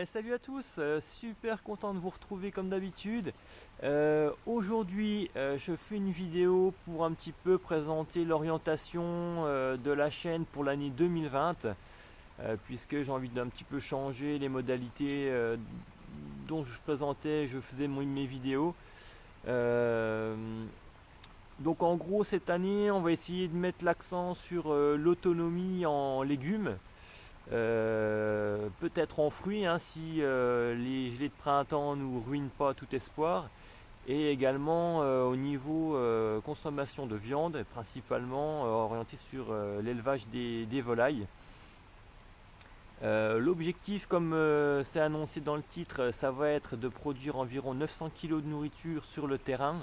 Salut à tous, super content de vous retrouver comme d'habitude. Aujourd'hui, je fais une vidéo pour un petit peu présenter l'orientation de la chaîne pour l'année 2020, puisque j'ai envie d'un petit peu changer les modalités dont je faisais mes vidéos. Euh, donc en gros, cette année, on va essayer de mettre l'accent sur l'autonomie en légumes. Peut-être en fruits, hein, si les gelées de printemps nous ruinent pas tout espoir, et également au niveau consommation de viande, principalement orienté sur l'élevage des volailles. L'objectif, comme c'est annoncé dans le titre, ça va être de produire environ 900 kg de nourriture sur le terrain,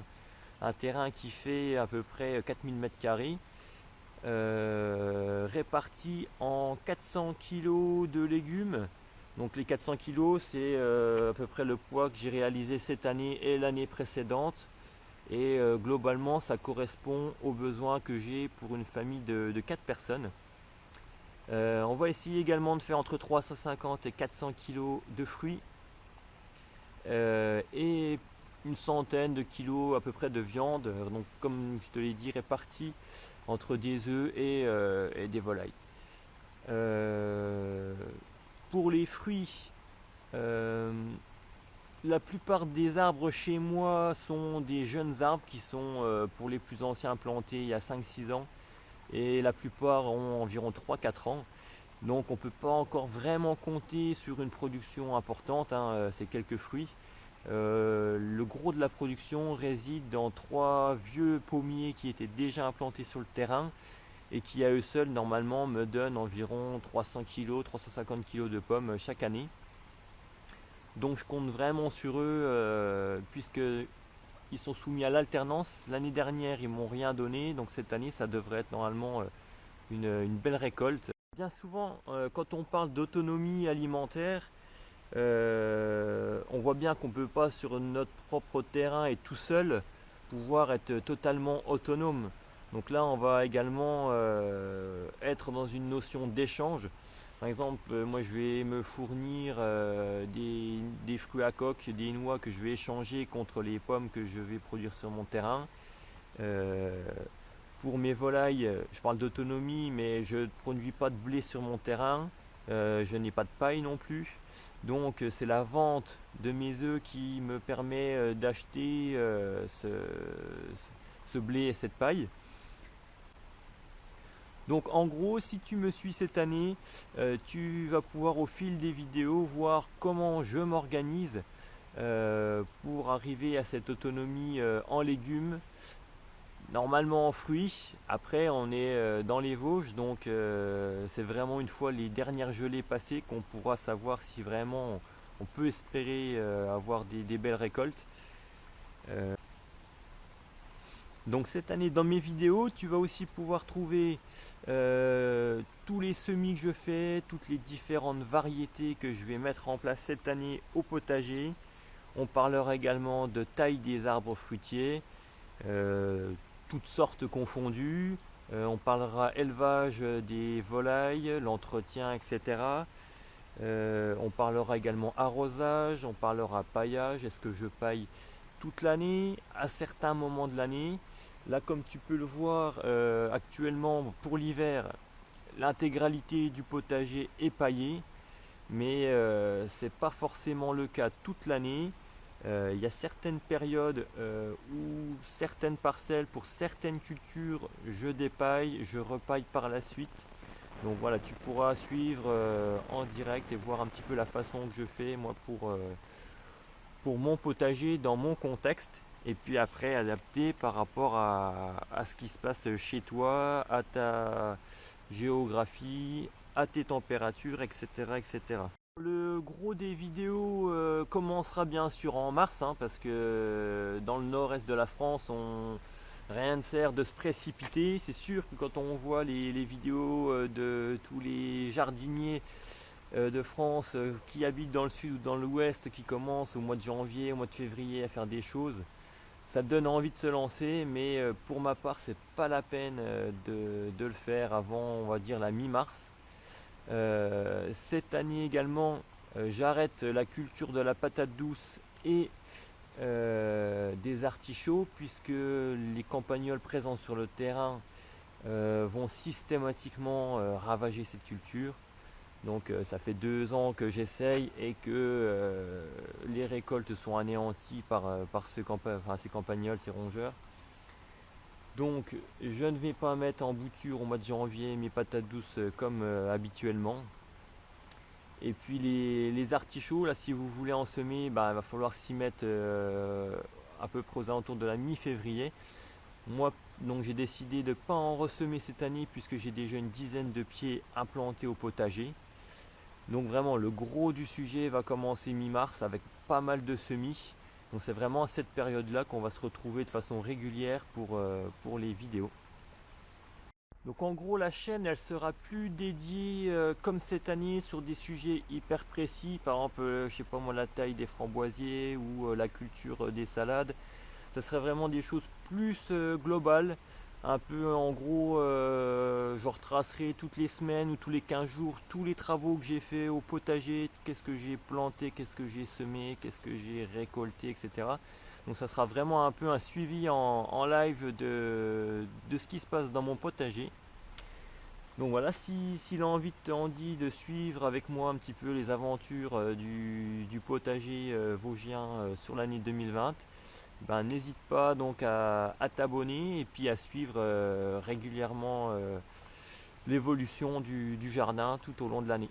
un terrain qui fait à peu près 4000 m². Répartis en 400 kg de légumes. Donc les 400 kg, c'est à peu près le poids que j'ai réalisé cette année et l'année précédente. Et globalement, ça correspond aux besoins que j'ai pour une famille de 4 personnes. On va essayer également de faire entre 350 et 400 kg de fruits et une centaine de kilos à peu près de viande. Donc comme je te l'ai dit, répartis entre des œufs et des volailles. Euh, pour les fruits, euh, la plupart des arbres chez moi sont des jeunes arbres qui sont pour les plus anciens plantés il y a 5-6 ans et la plupart ont environ 3-4 ans. Donc on ne peut pas encore vraiment compter sur une production importante, hein, ces quelques fruits. Le gros de la production réside dans 3 vieux pommiers qui étaient déjà implantés sur le terrain et qui à eux seuls normalement me donnent environ 300 kg, 350 kg de pommes chaque année. Donc je compte vraiment sur eux puisque ils sont soumis à l'alternance. L'année dernière ils m'ont rien donné, donc cette année ça devrait être normalement une belle récolte. Bien souvent quand on parle d'autonomie alimentaire, on voit bien qu'on ne peut pas sur notre propre terrain et tout seul pouvoir être totalement autonome. Donc là, on va également être dans une notion d'échange. Par exemple, moi je vais me fournir des fruits à coque, des noix que je vais échanger contre les pommes que je vais produire sur mon terrain. Euh, pour mes volailles, je parle d'autonomie, mais je ne produis pas de blé sur mon terrain. Je n'ai pas de paille non plus. Donc c'est la vente de mes œufs qui me permet d'acheter ce blé et cette paille. Donc en gros, si tu me suis cette année, tu vas pouvoir au fil des vidéos voir comment je m'organise pour arriver à cette autonomie en légumes, normalement en fruits. Après, on est dans les Vosges, donc c'est vraiment une fois les dernières gelées passées qu'on pourra savoir si vraiment on peut espérer avoir des belles récoltes. Euh, donc cette année dans mes vidéos, tu vas aussi pouvoir trouver tous les semis que je fais, toutes les différentes variétés que je vais mettre en place cette année au potager. On parlera également de taille des arbres fruitiers, euh, toutes sortes confondues. On parlera élevage des volailles, l'entretien, etc. On parlera également arrosage, on parlera paillage, est-ce que je paille toute l'année, à certains moments de l'année. Là, comme tu peux le voir, actuellement pour l'hiver, l'intégralité du potager est paillée, mais c'est pas forcément le cas toute l'année. Il y a certaines périodes où certaines parcelles, pour certaines cultures, je dépaille, je repaille par la suite. Donc voilà, tu pourras suivre en direct et voir un petit peu la façon que je fais moi pour mon potager dans mon contexte. Et puis après adapter par rapport à ce qui se passe chez toi, à ta géographie, à tes températures, etc. etc. Le gros des vidéos commencera bien sûr en mars, hein, parce que dans le nord-est de la France, rien ne sert de se précipiter. C'est sûr que quand on voit les vidéos de tous les jardiniers de France qui habitent dans le sud ou dans l'ouest, qui commencent au mois de janvier, au mois de février à faire des choses, ça donne envie de se lancer, mais pour ma part, c'est pas la peine de le faire avant, on va dire, la mi-mars. Cette année également, j'arrête la culture de la patate douce et des artichauts, puisque les campagnols présents sur le terrain vont systématiquement ravager cette culture. Donc ça fait 2 ans que j'essaye et que les récoltes sont anéanties par ces campagnols, ces rongeurs. Donc je ne vais pas mettre en bouture au mois de janvier mes patates douces comme habituellement. Et puis les artichauts, là, si vous voulez en semer, il va falloir s'y mettre à peu près aux alentours de la mi-février. Moi, donc j'ai décidé de ne pas en ressemer cette année puisque j'ai déjà une dizaine de pieds implantés au potager. Donc vraiment le gros du sujet va commencer mi-mars avec pas mal de semis. Donc c'est vraiment à cette période-là qu'on va se retrouver de façon régulière pour les vidéos. Donc en gros la chaîne elle sera plus dédiée comme cette année sur des sujets hyper précis, par exemple je sais pas moi la taille des framboisiers ou la culture des salades. Ça serait vraiment des choses plus globales, un peu en gros je retracerai toutes les semaines ou tous les 15 jours tous les travaux que j'ai fait au potager, qu'est-ce que j'ai planté, qu'est-ce que j'ai semé, qu'est-ce que j'ai récolté, etc. Donc ça sera vraiment un peu un suivi en live de ce qui se passe dans mon potager. Donc voilà, si l'envie t'en dit de suivre avec moi un petit peu les aventures du potager vosgien sur l'année 2020, ben, n'hésite pas donc à t'abonner et puis à suivre régulièrement l'évolution du jardin tout au long de l'année.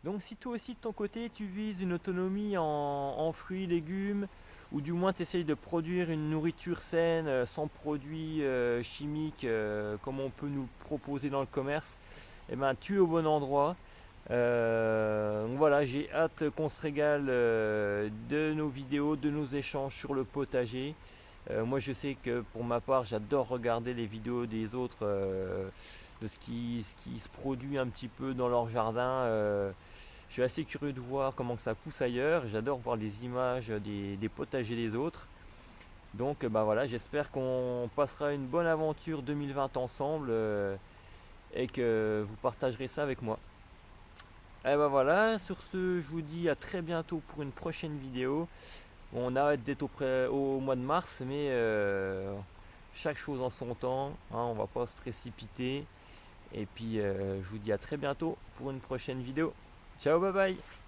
Donc si toi aussi de ton côté tu vises une autonomie en fruits, légumes, ou du moins tu essayes de produire une nourriture saine, sans produits chimiques comme on peut nous le proposer dans le commerce, et ben tu es au bon endroit. Donc voilà, j'ai hâte qu'on se régale de nos vidéos, de nos échanges sur le potager. Moi je sais que pour ma part j'adore regarder les vidéos des autres, de ce qui se produit un petit peu dans leur jardin. Je suis assez curieux de voir comment que ça pousse ailleurs. J'adore voir les images des potagers des autres. Donc bah voilà, j'espère qu'on passera une bonne aventure 2020 ensemble et que vous partagerez ça avec moi. Et ben voilà, sur ce, je vous dis à très bientôt pour une prochaine vidéo. On arrête d'être au mois de mars, mais chaque chose en son temps, hein, on va pas se précipiter. Et puis je vous dis à très bientôt pour une prochaine vidéo. Ciao, bye bye.